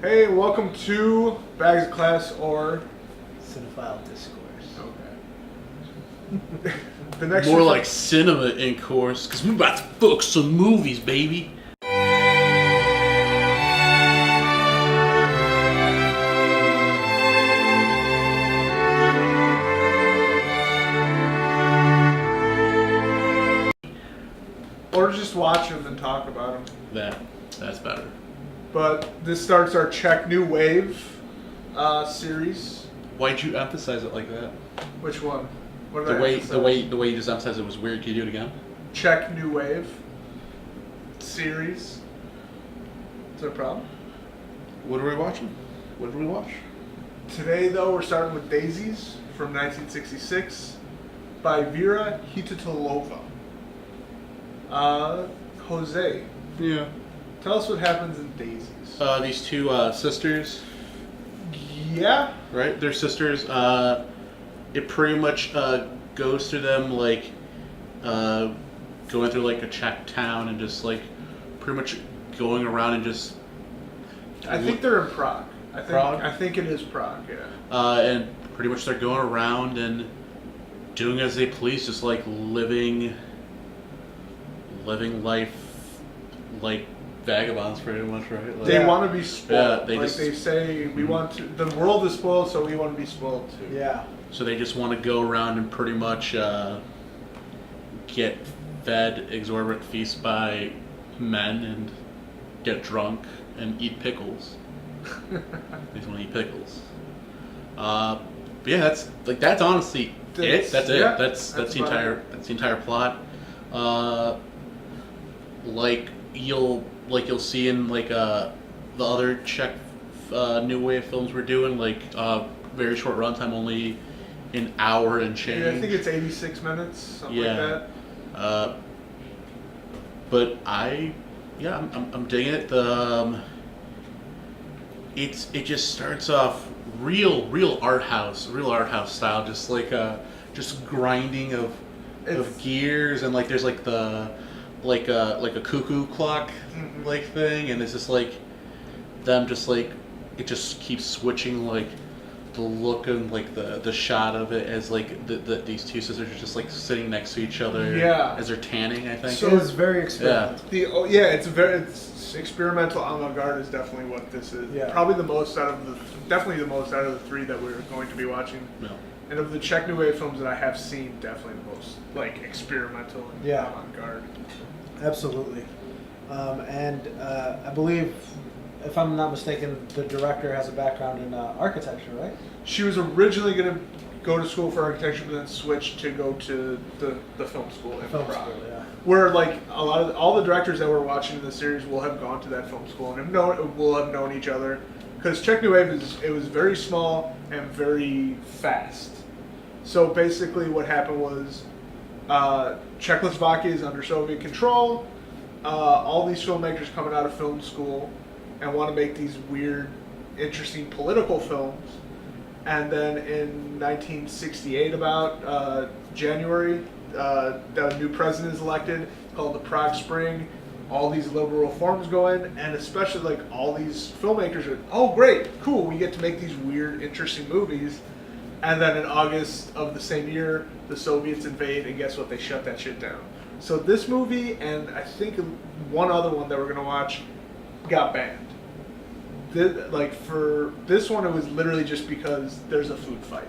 Hey, welcome to Bags of Class or Cinephile Discourse. Okay. The next More like cinema in course, because we about to fuck some movies, baby. Or just watch them and talk about them. That's better. But this starts our Czech New Wave series. Why'd you emphasize it like that? Which one? What did The I way emphasize? the way you just emphasized it was weird. Can you do it again? Czech New Wave series. Is there a problem? What are we watching? What did we watch? Today, though, we're starting with Daisies from 1966 by Věra Chytilová. Jose, Yeah. tell us what happens in Daisies. These two sisters, Yeah. right? They're sisters. It pretty much goes through them like going through like a Czech town and just like pretty much going around and just. I think they're in Prague. Prague? I think it is Prague, yeah. And pretty much they're going around and doing as they please, just like living life like vagabonds, pretty much, right? Like, They want to be spoiled. Yeah, they say we want to. The world is spoiled, so we want to be spoiled too. Yeah. so they just want to go around and pretty much get fed exorbitant feasts by men and get drunk and eat pickles. They just want to eat pickles. But yeah, that's honestly it. That's it. Yeah, That's the entire plot. Like you'll see in like the other Czech New Wave films we're doing, like very short runtime, only an hour and change. Yeah, I think it's 86 minutes, something like that. But I'm digging it. It just starts off real art house style, just like just grinding of gears, and like there's like the like a cuckoo clock like thing, and it's just like them just like it just keeps switching like the look and like the shot of it as like these two sisters are just like sitting next to each other as they're tanning, I think. So it's very experimental. It's experimental avant-garde is definitely what this is. Yeah. Probably the most out of the three that we're going to be watching. No. And of the Czech New Wave films that I have seen, definitely the most like experimental and avant-garde. Absolutely. And I believe, if I'm not mistaken, the director has a background in architecture, right? She was originally going to go to school for architecture, but then switched to go to the film school in Prague. Yeah. Where like all the directors that we're watching in the series will have gone to that film school and will have known each other, because Czech New Wave was very small and very fast. So basically, what happened was Czechoslovakia is under Soviet control. All these filmmakers coming out of film school and want to make these weird, interesting political films. And then in 1968, about January, the new president is elected, called the Prague Spring. All these liberal reforms go in, and especially like all these filmmakers are, oh great, cool, we get to make these weird, interesting movies. And then in August of the same year, the Soviets invade, and guess what? They shut that shit down. So this movie, and I think one other one that we're gonna watch, got banned. For this one, it was literally just because there's a food fight.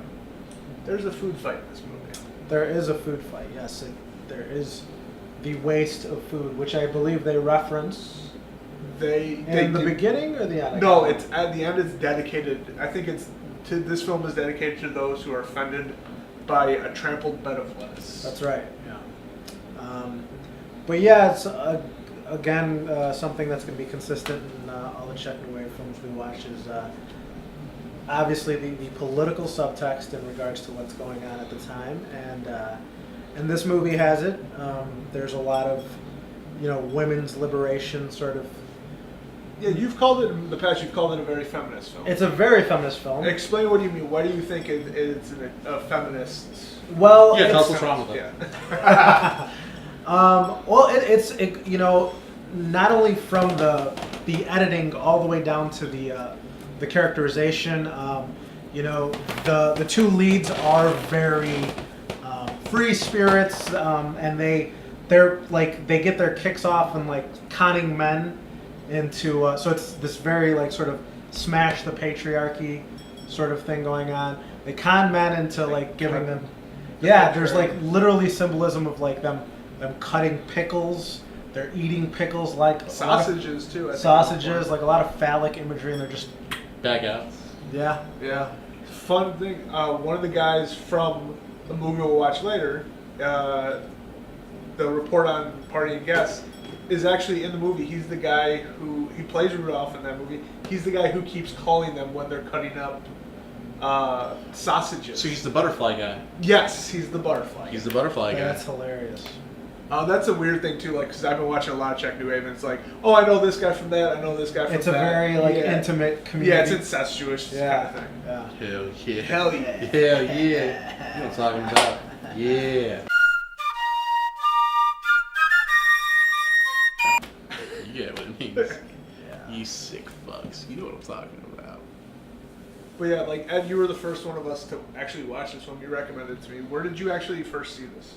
There's a food fight in this movie. There is a food fight, yes. There is the waste of food, which I believe they reference in the beginning or the end? No, it's at the end. It's dedicated. I think this film is dedicated to those who are offended by a trampled bed of lettuce. That's right. Yeah. But yeah, it's again something that's going to be consistent in all the Czech New Wave films we watch is obviously the political subtext in regards to what's going on at the time, and this movie has it. There's a lot of women's liberation sort of. Yeah, you've called it in the past. You've called it a very feminist film. It's a very feminist film. Explain what do you mean. Why do you think it's a feminist? Well, tell us what's wrong with it. Yeah. Well, it's not only from the the editing all the way down to the characterization. The two leads are very free spirits, and they're like they get their kicks off and like conning men into. So it's this very like sort of smash the patriarchy sort of thing going on. They con men into like giving them. Yeah, there's like literally symbolism of like them cutting pickles. They're eating pickles like sausages too. Sausages, like a lot of phallic imagery, and they're just Bag outs. Yeah. Fun thing. One of the guys from the movie we'll watch later, the report on Party and Guests, is actually in the movie. He's the guy he plays Rudolph in that movie. He's the guy who keeps calling them when they're cutting up sausages. So he's the butterfly guy. Yes, he's the butterfly. He's the butterfly guy. That's hilarious. That's a weird thing too, like because I've been watching a lot of Czech New Wave, and it's like, oh, I know this guy from that, I know this guy from that. It's a very like intimate community. Yeah, it's incestuous kind of thing. Yeah. Hell yeah. Hell yeah. Hell yeah. You know what I'm talking about? Yeah. You get what it means. You sick fucks. You know what I'm talking about. But yeah, like Ed, you were the first one of us to actually watch this one. You recommended it to me. Where did you actually first see this?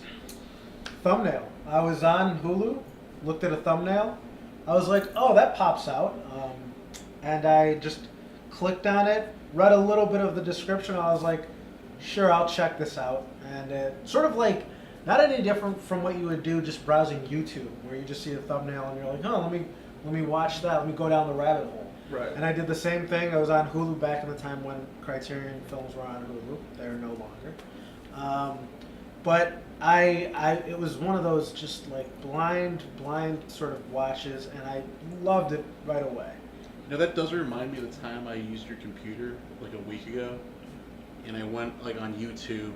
Thumbnail. I was on Hulu, looked at a thumbnail. I was like, oh, that pops out. And I just clicked on it, read a little bit of the description. I was like, sure, I'll check this out. And it sort of like, not any different from what you would do just browsing YouTube, where you just see a thumbnail and you're like, oh, let me watch that. Let me go down the rabbit hole. Right. And I did the same thing. I was on Hulu back in the time when Criterion films were on Hulu. They're no longer. But it was one of those just like blind sort of watches, and I loved it right away. You know, that does remind me of the time I used your computer like a week ago, and I went like on YouTube,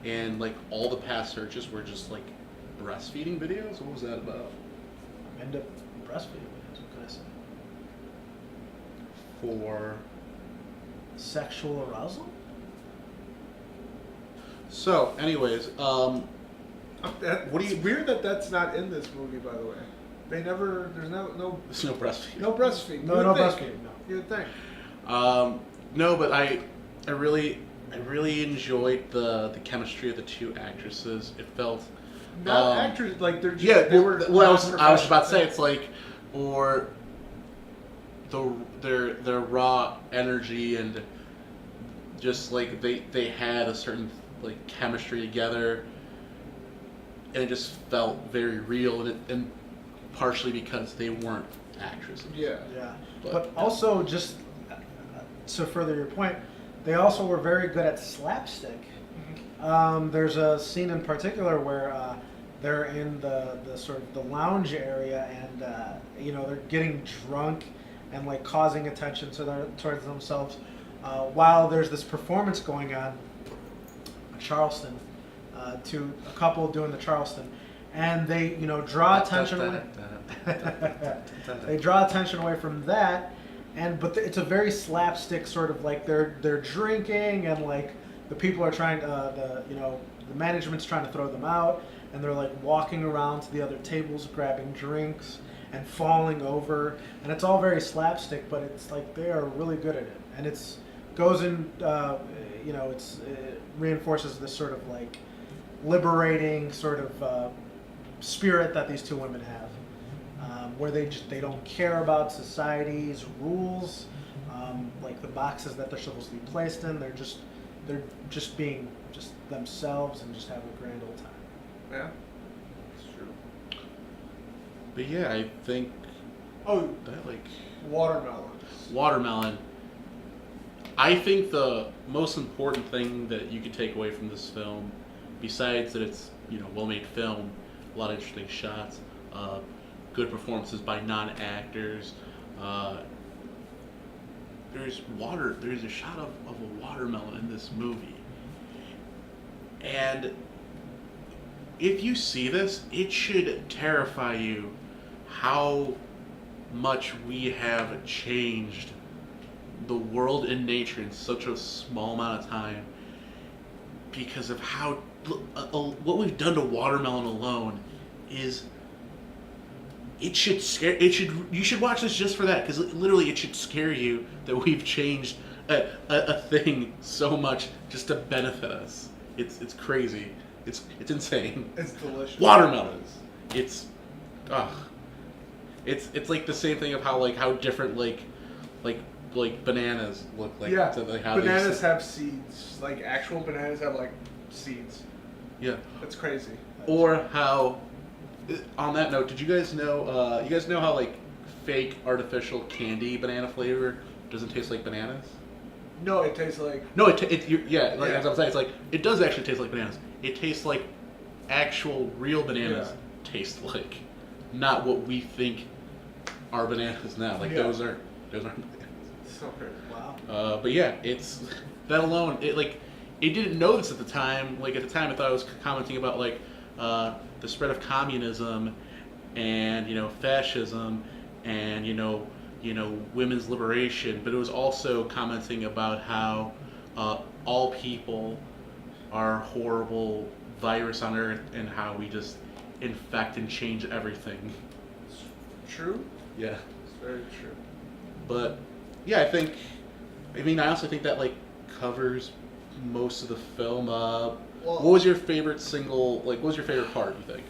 and like all the past searches were just like breastfeeding videos. What was that about? I'm into breastfeeding videos. What can I say? For sexual arousal? So, anyways, It's weird that that's not in this movie, by the way. There's no There's no breastfeeding. no breastfeeding. No breastfeeding. No. You'd think. No, but I really enjoyed the chemistry of the two actresses. It felt Not actors, like they're just, yeah. they were. Well, I was about to say it's like or their raw energy and just like they had a certain like chemistry together, and it just felt very real, and partially because they weren't actresses. Yeah. But also, just to further your point, they also were very good at slapstick. There's a scene in particular where they're in the sort of the lounge area, and they're getting drunk and like causing attention towards themselves while there's this performance going on. Charleston, to a couple doing the Charleston, and they draw attention away. They draw attention away from that, but it's a very slapstick sort of like they're drinking, and like the people are trying the management's trying to throw them out, and they're like walking around to the other tables grabbing drinks and falling over, and it's all very slapstick, but it's like they are really good at it, and it's goes in it reinforces this sort of like liberating sort of spirit that these two women have, where they don't care about society's rules, like the boxes that they're supposed to be placed in. They're just being just themselves and just having a grand old time. Yeah, it's true. But yeah, I think that like watermelon. I think the most important thing that you could take away from this film, besides that it's well-made film, a lot of interesting shots, good performances by non-actors. There's a shot of a watermelon in this movie, and if you see this, it should terrify you how much we have changed the world and nature in such a small amount of time because of how what we've done to watermelon alone is it should scare. You should watch this just for that, because literally it should scare you that we've changed a thing so much just to benefit us. It's crazy. It's insane. It's delicious. Watermelons. It's like the same thing of how different like bananas look like. Yeah, to how bananas have seeds. Like actual bananas have like seeds. Yeah. That's crazy. Or how, on that note, did you guys know? You guys know how like fake artificial candy banana flavor doesn't taste like bananas? No, it tastes like. No, as I'm saying, it's like it does actually taste like bananas. It tastes like actual real bananas taste like, not what we think are bananas now. Like those aren't bananas. So crazy. Wow. But yeah, it's that alone. It didn't know this at the time. Like at the time, I thought I was commenting about like the spread of communism, and fascism, and women's liberation. But it was also commenting about how all people are horrible virus on Earth, and how we just infect and change everything. True. Yeah. It's very true. But yeah, I also think that like covers most of the film. What was your favorite single? Like, what was your favorite part? You think?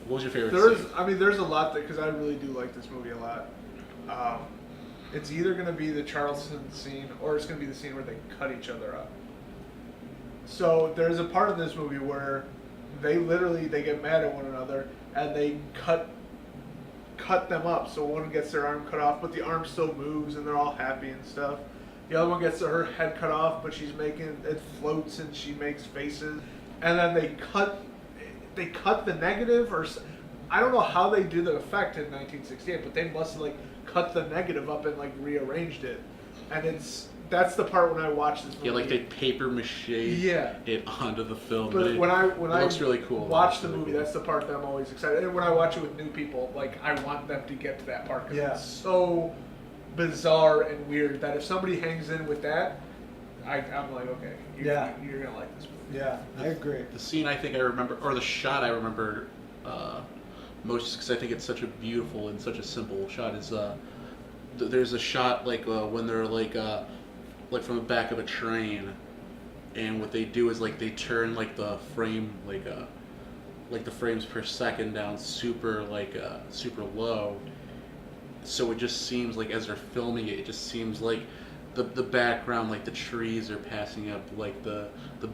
What was your favorite? Scene? There's a lot because I really do like this movie a lot. It's either going to be the Charleston scene or it's going to be the scene where they cut each other up. So there's a part of this movie where they get mad at one another and they cut them up. So one gets their arm cut off, but the arm still moves and they're all happy and stuff. The other one gets her head cut off, but it floats and she makes faces. And then they cut the negative, or I don't know how they did the effect in 1968, but they must have like cut the negative up and like rearranged it. And that's the part when I watched this movie. Yeah, like they paper mache it onto the film. But when I looks really cool. Watch the movie, that's the part that I'm always excited. And when I watch it with new people, like I want them to get to that part because it's so bizarre and weird that if somebody hangs in with that, I'm like, okay, you're gonna like this movie. Yeah, I agree. The scene I think I remember, or the shot I remember most, because I think it's such a beautiful and such a simple shot, is there's a shot like when they're like from the back of a train, and what they do is like they turn like the frame like the frames per second down super low. So it just seems like as they're filming it, it just seems like the background, like the trees are passing up, like the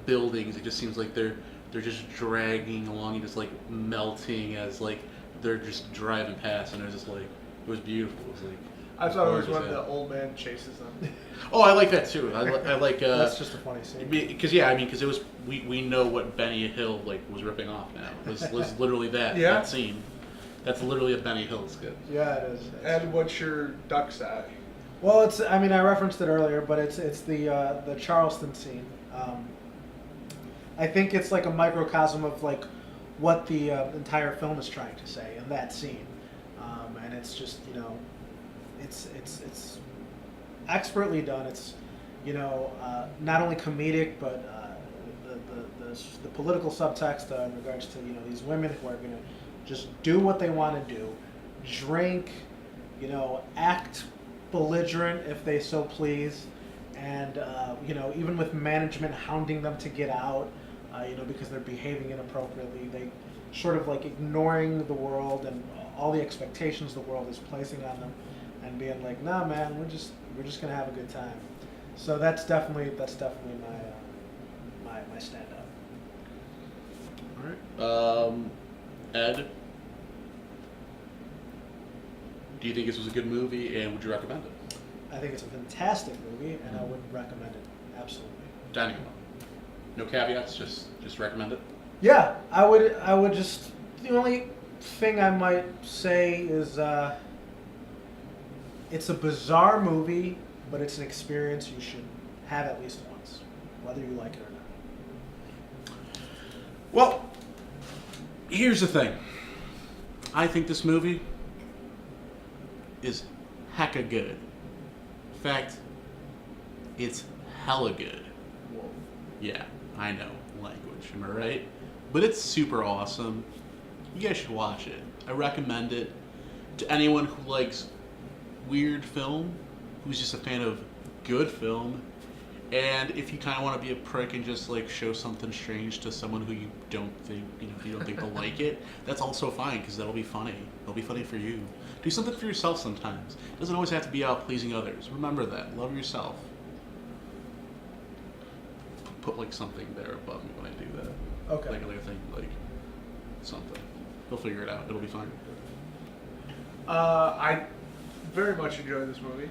buildings. It just seems like they're just dragging along and just like melting as like they're just driving past. And it was just like it was beautiful. It was like I thought it was when the old man chases them. Oh, I like that too. I like. That's just a funny scene. Because it was we know what Benny Hill like was ripping off now. It was literally that scene. That's literally a Benny Hill skit. Yeah, it is. And what's your duck's eye? Well, I referenced it earlier, but it's the Charleston scene. I think it's like a microcosm of like what the entire film is trying to say in that scene, and it's just it's expertly done. It's not only comedic, but the political subtext in regards to these women who are going to just do what they want to do, drink, act belligerent if they so please, and even with management hounding them to get out, because they're behaving inappropriately, they sort of like ignoring the world and all the expectations the world is placing on them, and being like, nah, man, we're just gonna have a good time. So that's definitely my stand up. All right, Ed, do you think this was a good movie, and would you recommend it? I think it's a fantastic movie, and I would recommend it absolutely. Daniel, no caveats, just recommend it. Yeah, I would just. The only thing I might say is it's a bizarre movie, but it's an experience you should have at least once, whether you like it or not. Well, here's the thing. I think this movie is hecka good. In fact, it's hella good. Whoa. Yeah, I know, language, am I right? But it's super awesome. You guys should watch it. I recommend it. to anyone who likes weird film, who's just a fan of good film, and if you kind of want to be a prick and just like show something strange to someone who you don't think they'll like it, that's also fine because that'll be funny. It'll be funny for you. Do something for yourself sometimes. It doesn't always have to be out pleasing others. Remember that. Love yourself. Put like something there above me when I do that. Okay. Like a thing, like something. They'll figure it out. It'll be fine. I very much enjoyed this movie.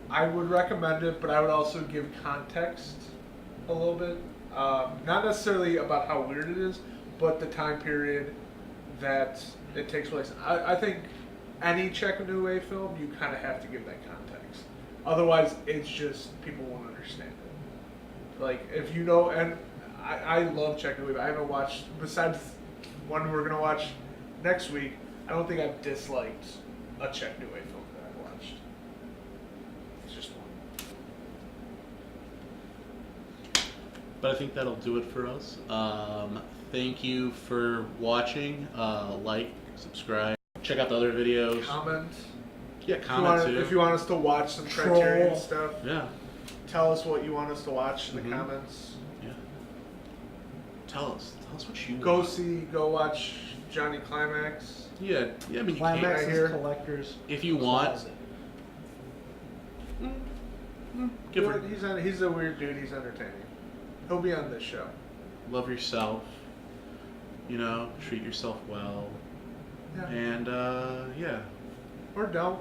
I would recommend it, but I would also give context a little bit. Not necessarily about how weird it is, but the time period that it takes place. I think any Czech New Wave film, you kind of have to give that context. Otherwise, it's just, people won't understand it. Like, if you know, and I love Czech New Wave. I haven't watched, besides one we're going to watch next week, I don't think I've disliked a Czech New Wave film that I've watched. It's just one. But I think that'll do it for us. Thank you for watching. Like, subscribe, check out the other videos. Comment. Yeah, comment too. If you want us to watch some Troll. Criterion stuff, Yeah, tell us what you want us to watch in the Mhm. comments. yeah. Tell us what you Go want. go watch Johnny Climax. Yeah. I mean, you Climax can here. is collector's if you want. closet. Give her, He's a weird dude. He's entertaining. He'll be on this show. love yourself. Treat yourself well, Yeah. and yeah. Or don't.